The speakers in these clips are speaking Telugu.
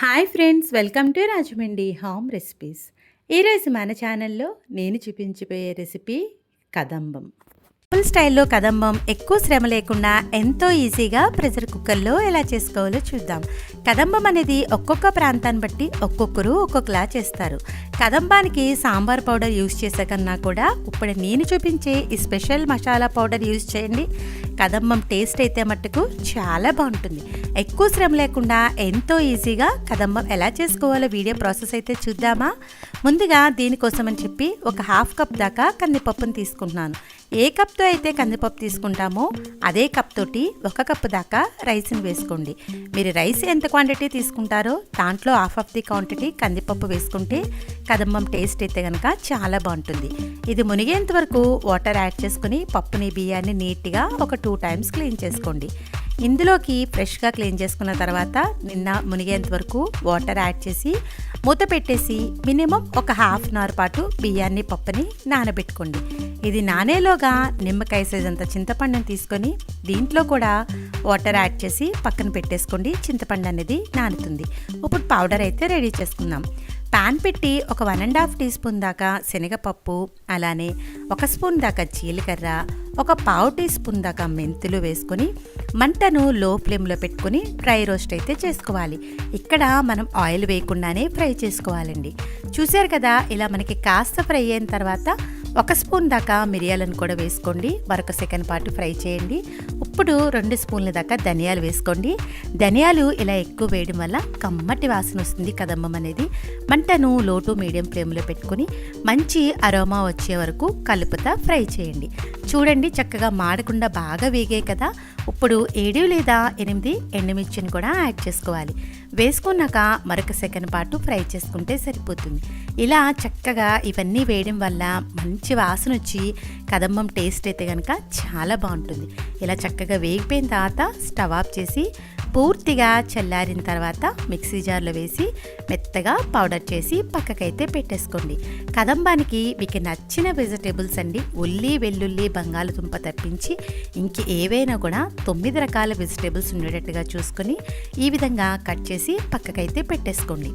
Hi friends, welcome to Rajahmundry home recipes. ఈరోజు మన ఛానల్లో నేను చూపించబోయే రెసిపీ కదంబం. సింపుల్ స్టైల్లో కదంబం ఎక్కువ శ్రమ లేకుండా ఎంతో ఈజీగా ప్రెషర్ కుక్కర్లో ఎలా చేసుకోవాలో చూద్దాం. కదంబం అనేది ఒక్కొక్క ప్రాంతాన్ని బట్టి ఒక్కొక్కరు ఒక్కొక్కలా చేస్తారు. కదంబానికి సాంబార్ పౌడర్ యూజ్ చేసే కన్నా కూడా ఇప్పుడు నేను చూపించే ఈ స్పెషల్ మసాలా పౌడర్ యూజ్ చేయండి. కదంబం టేస్ట్ అయితే మట్టుకు చాలా బాగుంటుంది. ఎక్కువ శ్రమ లేకుండా ఎంతో ఈజీగా కదంబం ఎలా చేసుకోవాలో వీడియో ప్రాసెస్ అయితే చూద్దామా. ముందుగా దీనికోసం అని చెప్పి ఒక హాఫ్ కప్ దాకా కందిపప్పును తీసుకుంటున్నాను. ఏ కప్తో అయితే కందిపప్పు తీసుకుంటామో అదే కప్ తోటి ఒక కప్పు దాకా రైస్ని వేసుకోండి. మీరు రైస్ ఎంత క్వాంటిటీ తీసుకుంటారో దాంట్లో హాఫ్ ఆఫ్ ది క్వాంటిటీ కందిపప్పు వేసుకుంటే కదంబం టేస్ట్ అయితే కనుక చాలా బాగుంటుంది. ఇది మునిగేంత వరకు వాటర్ యాడ్ చేసుకుని పప్పుని బియ్యాన్ని నీట్గా ఒక 2 టైమ్స్ క్లీన్ చేసుకోండి. ఇందులోకి ఫ్రెష్గా క్లీన్ చేసుకున్న తర్వాత నిన్న మునిగేంత వరకు వాటర్ యాడ్ చేసి మూత పెట్టేసి మినిమం ఒక హాఫ్ అన్ అవర్ పాటు బియ్యాన్ని పప్పుని నానబెట్టుకోండి. ఇది నానేలోగా నిమ్మకాయ సైజ్ అంత చింతపండుని తీసుకొని దీంట్లో కూడా వాటర్ యాడ్ చేసి పక్కన పెట్టేసుకోండి. చింతపండు అనేది నానుతుంది. ఇప్పుడు పౌడర్ అయితే రెడీ చేసుకుందాం. పాన్ పెట్టి ఒక 1.5 టీ స్పూన్ దాకా శనగపప్పు, అలానే 1 స్పూన్ దాకా జీలకర్ర, ఒక పావు టీ స్పూన్ దాకా మెంతులు వేసుకొని మంటను లో ఫ్లేమ్లో పెట్టుకొని డ్రై రోస్ట్ అయితే చేసుకోవాలి. ఇక్కడ మనం ఆయిల్ వేయకుండానే ఫ్రై చేసుకోవాలండి. చూసారు కదా, ఇలా మనకి కాస్త ఫ్రై అయిన తర్వాత 1 స్పూన్ దాకా మిరియాలను కూడా వేసుకోండి. మరొక సెకండ్ పాటు ఫ్రై చేయండి. ఇప్పుడు 2 స్పూన్ల దాకా ధనియాలు వేసుకోండి. ధనియాలు ఇలా ఎక్కువ వేయడం వల్ల కమ్మటి వాసన వస్తుంది కదంబం అనేది. మంటను లో టు మీడియం ఫ్లేమ్లో పెట్టుకొని మంచి అరోమా వచ్చే వరకు కలుపుతా ఫ్రై చేయండి. చూడండి, చక్కగా మాడకుండా బాగా వేగాయి కదా. ఇప్పుడు 7 లేదా 8 ఎండుమిర్చిని కూడా యాడ్ చేసుకోవాలి. వేసుకున్నాక మరొక సెకండ్ పాటు ఫ్రై చేసుకుంటే సరిపోతుంది. ఇలా చక్కగా ఇవన్నీ వేయడం వల్ల మంచి వాసన వచ్చి కదంబం టేస్ట్ అయితే కనుక చాలా బాగుంటుంది. ఇలా చక్కగా వేగిపోయిన తర్వాత స్టవ్ ఆఫ్ చేసి పూర్తిగా చల్లారిన తర్వాత మిక్సీ జార్లో వేసి మెత్తగా పౌడర్ చేసి పక్కకైతే పెట్టేసుకోండి. కదంబానికి మీకు నచ్చిన వెజిటేబుల్స్ అండి, ఉల్లి, వెల్లుల్లి, బంగాళదుంప తప్పించి ఇంక ఏవైనా కూడా 9 రకాల వెజిటేబుల్స్ ఉండేటట్టుగా చూసుకొని ఈ విధంగా కట్ చేసి పక్కకైతే పెట్టేసుకోండి.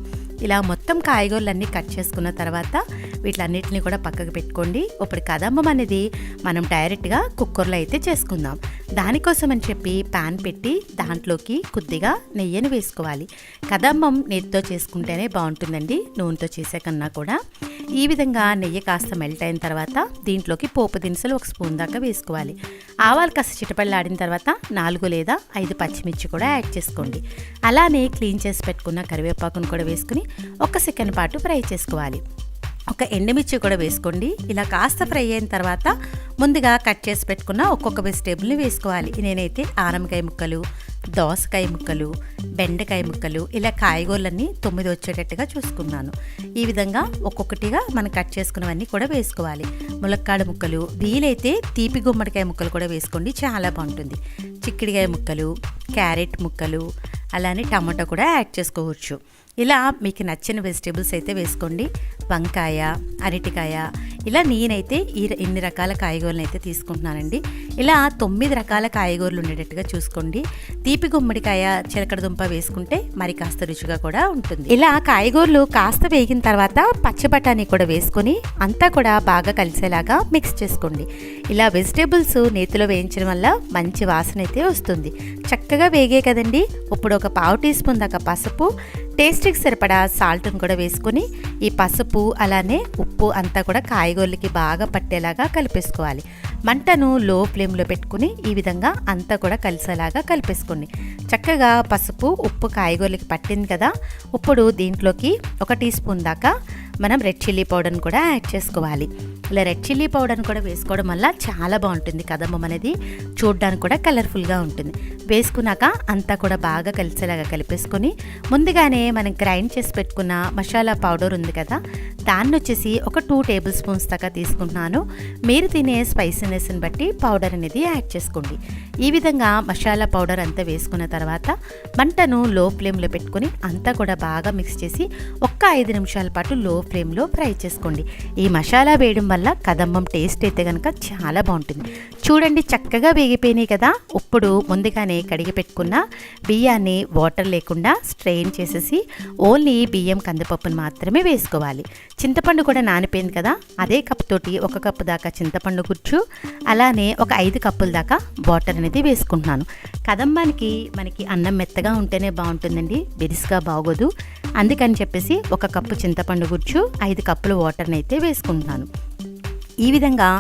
ఇలా మొత్తం కాయగూరలన్నీ కట్ చేసుకున్న తర్వాత వీటిలన్నిటిని కూడా పక్కకు పెట్టుకోండి. ఇప్పుడు కదంబం అనేది మనం డైరెక్ట్గా కుక్కర్లో అయితే చేసుకుందాం. దానికోసం అని చెప్పి పాన్ పెట్టి దాంట్లోకి కొద్దిగా నెయ్యిని వేసుకోవాలి. కదంబం నెయ్యితో చేసుకుంటేనే బాగుంటుందండి, నూనెతో చేసే కన్నా కూడా. ఈ విధంగా నెయ్యి కాస్త మెల్ట్ అయిన తర్వాత దీంట్లోకి పోపు దినుసులు 1 స్పూన్ దాకా వేసుకోవాలి. ఆవాలు కాస్త చిటపడలాడిన తర్వాత 4 లేదా 5 పచ్చిమిర్చి కూడా యాడ్ చేసుకోండి. అలానే క్లీన్ చేసి పెట్టుకున్న కరివేపాకును కూడా వేసుకుని 1 సెకండ్ పాటు ఫ్రై చేసుకోవాలి. ఒక ఎండుమిర్చి కూడా వేసుకోండి. ఇలా కాస్త ఫ్రై అయిన తర్వాత ముందుగా కట్ చేసి పెట్టుకున్న ఒక్కొక్క వెజిటేబుల్ని వేసుకోవాలి. నేనైతే ఆనమకాయ ముక్కలు, దోసకాయ ముక్కలు, బెండకాయ ముక్కలు, ఇలా కాయగూరలన్నీ 9 వచ్చేటట్టుగా చూసుకున్నాను. ఈ విధంగా ఒక్కొక్కటిగా మనం కట్ చేసుకున్నవన్నీ కూడా వేసుకోవాలి. ములక్కాడ ముక్కలు, వీలైతే తీపి గుమ్మడికాయ ముక్కలు కూడా వేసుకోండి, చాలా బాగుంటుంది. చిక్కుడుకాయ ముక్కలు, క్యారెట్ ముక్కలు, అలానే టమాటో కూడా యాడ్ చేసుకోవచ్చు. ఇలా మీకు నచ్చిన వెజిటేబుల్స్ అయితే వేసుకోండి. వంకాయ, అరటికాయ, ఇలా నేనైతే ఇన్ని రకాల కాయగూరలు అయితే తీసుకుంటున్నానండి. ఇలా 9 రకాల కాయగూరలు ఉండేటట్టుగా చూసుకోండి. తీపి గుమ్మడికాయ, చిలకడదుంప వేసుకుంటే మరి కాస్త రుచిగా కూడా ఉంటుంది. ఇలా కాయగూరలు కాస్త వేగిన తర్వాత పచ్చి బఠానీ కూడా వేసుకొని అంతా కూడా బాగా కలిసేలాగా మిక్స్ చేసుకోండి. ఇలా వెజిటేబుల్స్ నేతిలో వేయించడం వల్ల మంచి వాసన అయితే వస్తుంది. చక్కగా వేగే కదండి. ఇప్పుడు ఒక పావు టీ స్పూన్ దాకా పసుపు, టేస్ట్కి సరిపడా సాల్ట్ని కూడా వేసుకొని ఈ పసుపు అలానే ఉప్పు అంతా కూడా కాయగూరలకి బాగా పట్టేలాగా కలిపేసుకోవాలి. మంటను లో ఫ్లేమ్లో పెట్టుకుని ఈ విధంగా అంతా కూడా కలిసేలాగా కలిపేసుకోండి. చక్కగా పసుపు, ఉప్పు కాయగూరలకి పట్టింది కదా. ఇప్పుడు దీంట్లోకి 1 టీ స్పూన్ దాకా మనం రెడ్ చిల్లీ పౌడర్ని కూడా యాడ్ చేసుకోవాలి. ఇలా రెడ్ చిల్లీ పౌడర్ని కూడా వేసుకోవడం వల్ల చాలా బాగుంటుంది. కదంబం అనేది చూడడానికి కూడా కలర్ఫుల్గా ఉంటుంది. వేసుకున్నాక అంతా కూడా బాగా కలిసేలాగా కలిపేసుకొని ముందుగానే మనం గ్రైండ్ చేసి పెట్టుకున్న మసాలా పౌడర్ ఉంది కదా, దాన్ని వచ్చేసి ఒక 2 టేబుల్ స్పూన్స్ దాకా తీసుకుంటున్నాను. మీరు తినే స్పైసీనెస్ని బట్టి పౌడర్ అనేది యాడ్ చేసుకోండి. ఈ విధంగా మసాలా పౌడర్ అంతా వేసుకున్న తర్వాత మంటను లో ఫ్లేమ్లో పెట్టుకొని అంతా కూడా బాగా మిక్స్ చేసి ఒక్క 5 నిమిషాల పాటు లో ఫ్లేమ్లో ఫ్రై చేసుకోండి. ఈ మసాలా వేయడం వల్ల వల్ల కదంబం టేస్ట్ అయితే కనుక చాలా బాగుంటుంది. చూడండి చక్కగా వేగిపోయినాయి కదా. ఇప్పుడు ముందుగానే కడిగి పెట్టుకున్న బియ్యాన్ని వాటర్ లేకుండా స్ట్రెయిన్ చేసేసి ఓన్లీ బియ్యం కందిపప్పును మాత్రమే వేసుకోవాలి. చింతపండు కూడా నానిపోయింది కదా, అదే కప్ తోటి 1 కప్పు దాకా చింతపండు గుజ్జు, అలానే ఒక 5 కప్పుల దాకా వాటర్ అనేది వేసుకుంటున్నాను. కదంబానికి మనకి అన్నం మెత్తగా ఉంటేనే బాగుంటుందండి, బిరిస్గా బాగోదు. అందుకని చెప్పేసి 1 కప్పు చింతపండు గుజ్జు, 5 కప్పుల వాటర్ని అయితే వేసుకుంటున్నాను. ఈ విధంగా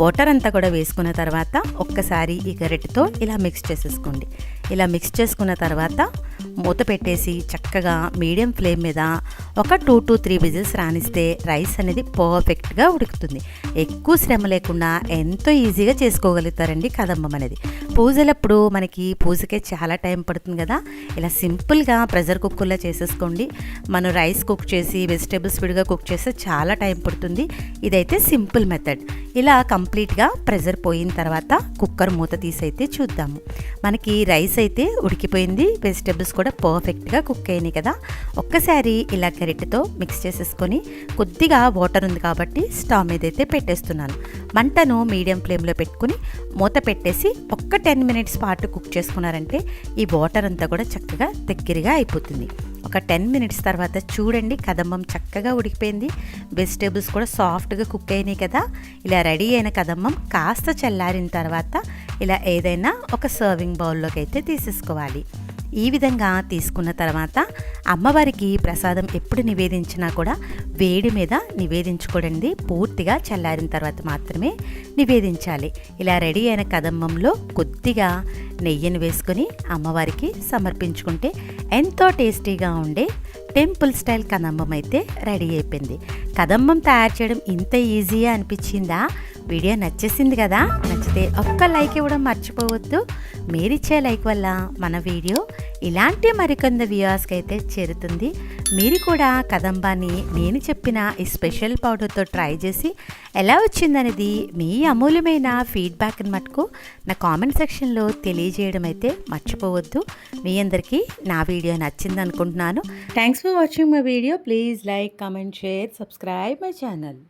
వాటర్ అంతా కూడా వేసుకున్న తర్వాత ఒక్కసారి ఈ గరిటెతో ఇలా మిక్స్ చేసేసుకోండి. ఇలా మిక్స్ చేసుకున్న తర్వాత మూత పెట్టేసి చక్కగా మీడియం ఫ్లేమ్ మీద ఒక 2 to 3 విజిల్స్ రానిస్తే రైస్ అనేది పర్ఫెక్ట్గా ఉడుకుతుంది. ఎక్కువ శ్రమ లేకుండా ఎంతో ఈజీగా చేసుకోగలుగుతారండి కదంబం అనేది. పూజలప్పుడు మనకి పూజకే చాలా టైం పడుతుంది కదా, ఇలా సింపుల్గా ప్రెషర్ కుక్కర్లో చేసేసుకోండి. మనం రైస్ కుక్ చేసి వెజిటేబుల్స్ విడిగా కుక్ చేస్తే చాలా టైం పడుతుంది. ఇదైతే సింపుల్ మెథడ్. ఇలా కంప్లీట్గా ప్రెషర్ పోయిన తర్వాత కుక్కర్ మూత తీసి అయితే చూద్దాము. మనకి రైస్ అయితే ఉడికిపోయింది, వెజిటేబుల్స్ కూడా పర్ఫెక్ట్గా కుక్ అయినాయి కదా. ఒక్కసారి ఇలా గరిటెతో మిక్స్ చేసేసుకొని కొద్దిగా వాటర్ ఉంది కాబట్టి స్టవ్ మీద అయితే పెట్టేస్తున్నాను. మంటను మీడియం ఫ్లేమ్లో పెట్టుకుని మూత పెట్టేసి ఒక్క 10 మినిట్స్ పాటు కుక్ చేసుకున్నారంటే ఈ వాటర్ అంతా కూడా చక్కగా దగ్గరగా అయిపోతుంది. ఒక 10 మినిట్స్ తర్వాత చూడండి కదంబం చక్కగా ఉడికిపోయింది, వెజిటేబుల్స్ కూడా సాఫ్ట్గా కుక్ అయినాయి కదా. ఇలా రెడీ అయిన కదంబం కాస్త చల్లారిన తర్వాత ఇలా ఏదైనా ఒక సర్వింగ్ బౌల్లోకి అయితే తీసేసుకోవాలి. ఈ విధంగా తీసుకున్న తర్వాత అమ్మవారికి ప్రసాదం ఎప్పుడు నివేదించినా కూడా వేడి మీద నివేదించుకోడండి, పూర్తిగా చల్లారిన తర్వాత మాత్రమే నివేదించాలి. ఇలా రెడీ అయిన కదంబంలో కొద్దిగా నెయ్యిని వేసుకొని అమ్మవారికి సమర్పించుకుంటే ఎంతో టేస్టీగా ఉండే టెంపుల్ స్టైల్ కదంబం అయితే రెడీ అయిపోయింది. కదంబం తయారు చేయడం ఇంత ఈజీగా అనిపించిందా? వీడియో నచ్చేసింది కదా, నచ్చితే ఒక్క లైక్ ఇవ్వడం మర్చిపోవద్దు. మీరిచ్చే లైక్ వల్ల మన వీడియో ఇలాంటి మరికొంత వ్యూవర్స్కి అయితే చేరుతుంది. మీరు కూడా కదంబాన్ని నేను చెప్పిన ఈ స్పెషల్ పౌడర్తో ట్రై చేసి ఎలా వచ్చిందనేది మీ అమూల్యమైన ఫీడ్బ్యాక్ని మటుకు నా కామెంట్ సెక్షన్లో తెలియజేయడం అయితే మర్చిపోవద్దు. మీ అందరికీ నా వీడియో నచ్చింది అనుకుంటున్నాను. Thanks for watching my video. Please like, comment, share, subscribe my channel.